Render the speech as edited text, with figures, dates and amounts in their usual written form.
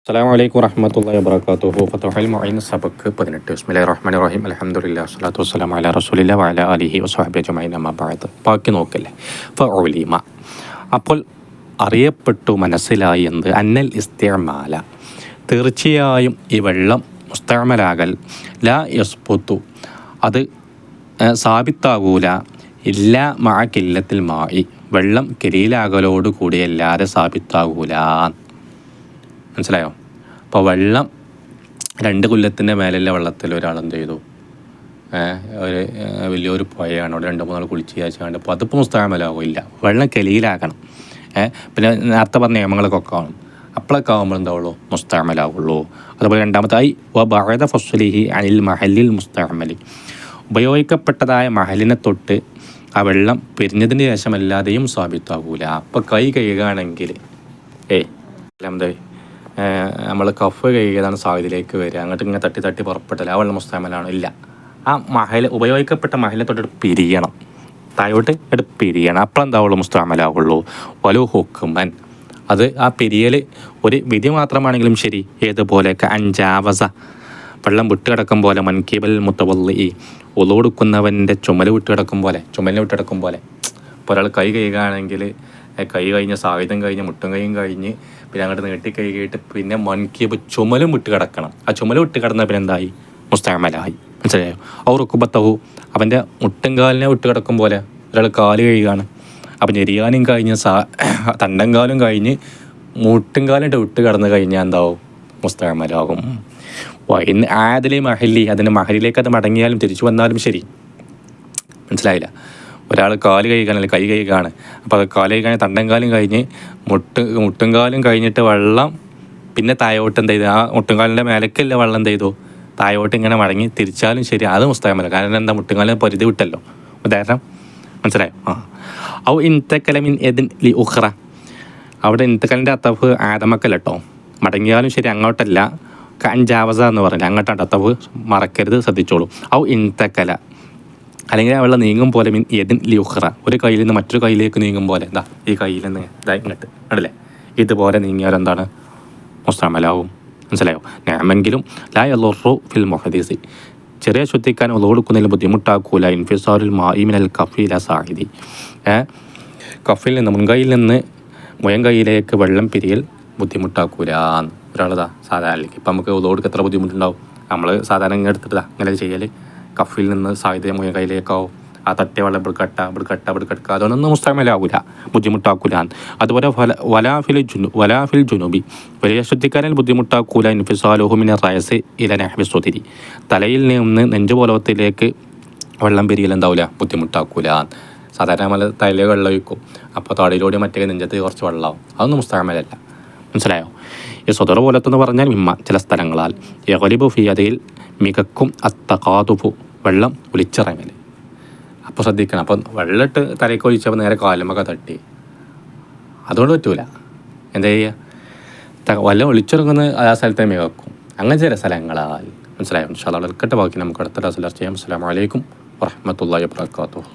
അസ്സലാമു അലൈക്കും വറഹ്മത്തുള്ളാഹി വബറകാതുഹു. ഫത്ഹുൽ മുഈൻ സബക്ക് 18. ബിസ്മില്ലാഹിർ റഹ്മാനിർ റഹീം. അൽഹംദുലില്ലാഹി സ്വല്ലല്ലാഹു വസ്സലാമു അലാ റസൂലില്ലാഹി വഅലാ ആലിഹി വസ്വഹ്ബിഹി അജ്മഈൻ. അമ്മാ ബഅദ്. ബാക്കി നോക്കല്ലേ. ഫഉലിമ, അപ്പോൾ അറിയപ്പെട്ടു, മനസ്സിലായി എന്ത്? അന്നൽ ഇസ്തിഅമാല, തീർച്ചയായും ഈ വെള്ളം മുസ്തഅമലാകൽ, ലാ യസ്ബുതു, അത് സാബിത്താകൂല, ഇല്ല മഅ കില്ലത്തിൽ മായി, വെള്ളം കലീലാകലോട് കൂടിയല്ലാതെ സാബിത്താകൂല. മനസ്സിലായോ? അപ്പോൾ വെള്ളം 2 കൊല്ലത്തിൻ്റെ മേലുള്ള വെള്ളത്തിൽ ഒരാൾ എന്ത് ചെയ്തു, ഒരു വലിയൊരു പുഴയാണ്, അവിടെ 2-3 ആൾ കുളിച്ച് ചേച്ചാണ്ട്, അപ്പോൾ അതിപ്പോൾ മുസ്തഅമലാകില്ല. വെള്ളം കലീലാകണം. പിന്നെ നേരത്തെ പറഞ്ഞ നിയമങ്ങളൊക്കെ കാണും. അപ്പോഴൊക്കെ ആകുമ്പോൾ എന്താവുള്ളൂ, മുസ്തഅമലാകുള്ളൂ. അതുപോലെ രണ്ടാമത്തെ ബഅദ ഫസ്ലിഹി അനിൽ മഹല്ലിൽ മുസ്തഅമലി, ഉപയോഗിക്കപ്പെട്ടതായ മഹലിനെ തൊട്ട് ആ വെള്ളം പിരിഞ്ഞതിന് ശേഷമല്ലാതെയും സാബിത്താകൂല. അപ്പോൾ കൈ കഴുകുകയാണെങ്കിൽ എന്താ, നമ്മൾ കഫ് കഴുകിയതാണ് സാധ്യതയിലേക്ക് വരിക, അങ്ങോട്ട് ഇങ്ങനെ തട്ടി തട്ടി പുറപ്പെട്ടില്ല, ആ വെള്ളം മുസ്തഅമലാണോ? ഇല്ല. ആ ഉപയോഗിക്കപ്പെട്ട മഹലിനെ തൊട്ട് പിരിയണം, താഴോട്ട് എടുത്ത് പിരിയണം. അപ്പോൾ എന്താവുള്ളൂ, മുസ്തഅമലാവുള്ളൂ. വലു ഹുക്മൻ, അത് ആ പിരിയൽ ഒരു വിധി മാത്രമാണെങ്കിലും ശരി. ഏതുപോലെ അഞ്ചാവസ, വെള്ളം വിട്ടുകിടക്കും പോലെ, മൻകിബൽ മുത്തവല്ലി, ഒലോടുക്കുന്നവൻ്റെ ചുമല് വിട്ടുകിടക്കും പോലെ, ചുമലിനെ വിട്ടുകിടക്കും പോലെ. ഇപ്പോൾ ഒരാൾ കൈ കഴുകുകയാണെങ്കിൽ കൈ കഴിഞ്ഞ് സായുധം കഴിഞ്ഞ് മുട്ടും കൈയും കഴിഞ്ഞ് പിന്നെ അങ്ങോട്ട് നീട്ടി കഴുകിയിട്ട് പിന്നെ മൻകിബ് ചുമലും വിട്ട് കിടക്കണം. ആ ചുമല് വിട്ട് കിടന്ന പിന്നെ എന്തായി, മുസ്തഅമലായി. മനസ്സിലായോ? ഔ റുക്ബത്തഹു, അവൻ്റെ മുട്ടുംകാലിനെ വിട്ട് കിടക്കും പോലെ ഒരാൾ കാല് കഴുകുകയാണ്, അപ്പം ഞെരിയാനും കഴിഞ്ഞ് തണ്ടൻകാലും കഴിഞ്ഞ് മുട്ടുംകാലിട്ട് വിട്ട് കിടന്ന് കഴിഞ്ഞാൽ എന്താവും, മുസ്തഅമലാകും. ആദിലെ മഹല്ലി, അതിൻ്റെ മഹലിലേക്ക് അത് മടങ്ങിയാലും തിരിച്ചു വന്നാലും ശരി. മനസ്സിലായില്ല? ഒരാൾ കാല് കഴുകാനല്ല, കൈ കഴുകാണ്, അപ്പോൾ അത് കാല് കഴുകാൻ തണ്ടൻകാലും കഴിഞ്ഞ് മുട്ടുംകാലും കഴിഞ്ഞിട്ട് വെള്ളം പിന്നെ താഴോട്ട് എന്ത് ചെയ്തു, ആ മുട്ടുംകാലിൻ്റെ മേലേക്കല്ല വെള്ളം എന്ത് ചെയ്തു, താഴോട്ട് ഇങ്ങനെ മടങ്ങി തിരിച്ചാലും ശരി, അത് മുസ്തഅമല. കാരണം എന്താ, മുട്ടുംകാലിന് പരിധി വിട്ടല്ലോ. ഉദാഹരണം മനസ്സിലായോ? ഔ ഇൻതക്കലമിൻ എദിൻ ലി ഉഖ്റ, അവിടെ ഇൻതക്കലിൻ്റെ അത്തഫ് ആദമക്കല്ല കേട്ടോ, മടങ്ങിയാലും ശരി അങ്ങോട്ടല്ല. അഞ്ചാവസ എന്ന് പറഞ്ഞില്ല, അങ്ങോട്ടാണ് അത്തഫ്, മറക്കരുത്, ശ്രദ്ധിച്ചോളൂ. ഔ ഇൻതക്കല, അല്ലെങ്കിൽ ആ വെള്ളം നീങ്ങും പോലെ, മീൻ എദിൻ ലി ഉഖ്റ, ഒരു കയ്യിൽ നിന്ന് മറ്റൊരു കയ്യിലേക്ക് നീങ്ങും പോലെ. എന്താ, ഈ കയ്യിൽ നിന്ന് ഇങ്ങോട്ട് ഉണ്ടല്ലേ, ഇതുപോലെ നീങ്ങിയാൽ എന്താണ്, മുസ്തഅമലാവും. മനസ്സിലായോ? ഞാമെങ്കിലും ലാ യളുറു ഫിൽ മുഹദിസി, ചെറിയ ശുദ്ധിക്കാൻ ഒതുകൊടുക്കുന്നതിൽ ബുദ്ധിമുട്ടാക്കൂല. ഇൻഫിസാറുൽ മായി മിനൽ കഫി ലാ സാഹിദി, കഫിൽ നിന്ന് മുൻകൈയിൽ നിന്ന് മുയം കൈയിലേക്ക് വെള്ളം പിരിയൽ ബുദ്ധിമുട്ടാക്കൂല. ഒരാളതാ സാധാരണ, ഇപ്പം നമുക്ക് ഒതുകൊടുക്ക് എത്ര ബുദ്ധിമുട്ടുണ്ടാവും, നമ്മൾ സാധാരണ ഇങ്ങനെ എടുത്തിട്ടാ അങ്ങനെ ചെയ്യൽ. കഫിൽ നിന്ന് സാധ്യത മുയം കയ്യിലേക്കാവും, ആ തട്ടിയ വെള്ളം ഇവിടുക്കട്ട അതൊന്നും മുസ്തഅമലാകൂല, ബുദ്ധിമുട്ടാക്കൂല. അതുപോലെ വലാഫിൽ ജുനുബി, വലിയ ശുദ്ധിക്കാരിൽ ബുദ്ധിമുട്ടാക്കൂല. ഇൻഫിസാലുഹു മിന റയസി ഇല നഹ്വി സുദിരി, തലയിൽ നിന്ന് നെഞ്ചുപോലത്തിലേക്ക് വെള്ളം പിരിയൽ എന്താവില്ല, ബുദ്ധിമുട്ടാക്കൂല. സാധാരണ നമ്മൾ തലയിൽ വെള്ളം ഒഴിക്കും, അപ്പോൾ തടയിലൂടെ മറ്റേ നെഞ്ചത്ത് കുറച്ച് വെള്ളമാവും, അതൊന്നും മുസ്തഅമലല്ല. മനസ്സിലായോ? ഈ സ്വതറ പോലത്തെന്ന് പറഞ്ഞാൽ മിമ്മ, ചില സ്ഥലങ്ങളാൽ. യഗ്ലിബു ഫി അതിൽ മികക്കും അത്തഖാതുഫു, വെള്ളം ഒലിച്ചിറങ്ങൽ. അപ്പോൾ ശ്രദ്ധിക്കണം. അപ്പം വെള്ളമിട്ട് തലയ്ക്ക് ഒഴിച്ചപ്പോൾ നേരെ കാലുമൊക്കെ തട്ടി, അതുകൊണ്ട് പറ്റൂല. എന്താ ചെയ്യുക, വല്ലതും ഒളിച്ചിറങ്ങുന്ന ആ സ്ഥലത്തെ മികക്കും. അങ്ങനെ ചില സ്ഥലങ്ങളാൽ. മനസ്സിലായോ? ഇൻഷാ അല്ലാഹ് എടുക്കട്ടെ. ബാക്കി നമുക്ക് അടുത്ത ക്ലാസ്സിൽ ചർച്ച ചെയ്യാം. അസ്സലാമു അലൈക്കും വറഹ്മത്തുള്ളാഹി വബറകാതുഹു.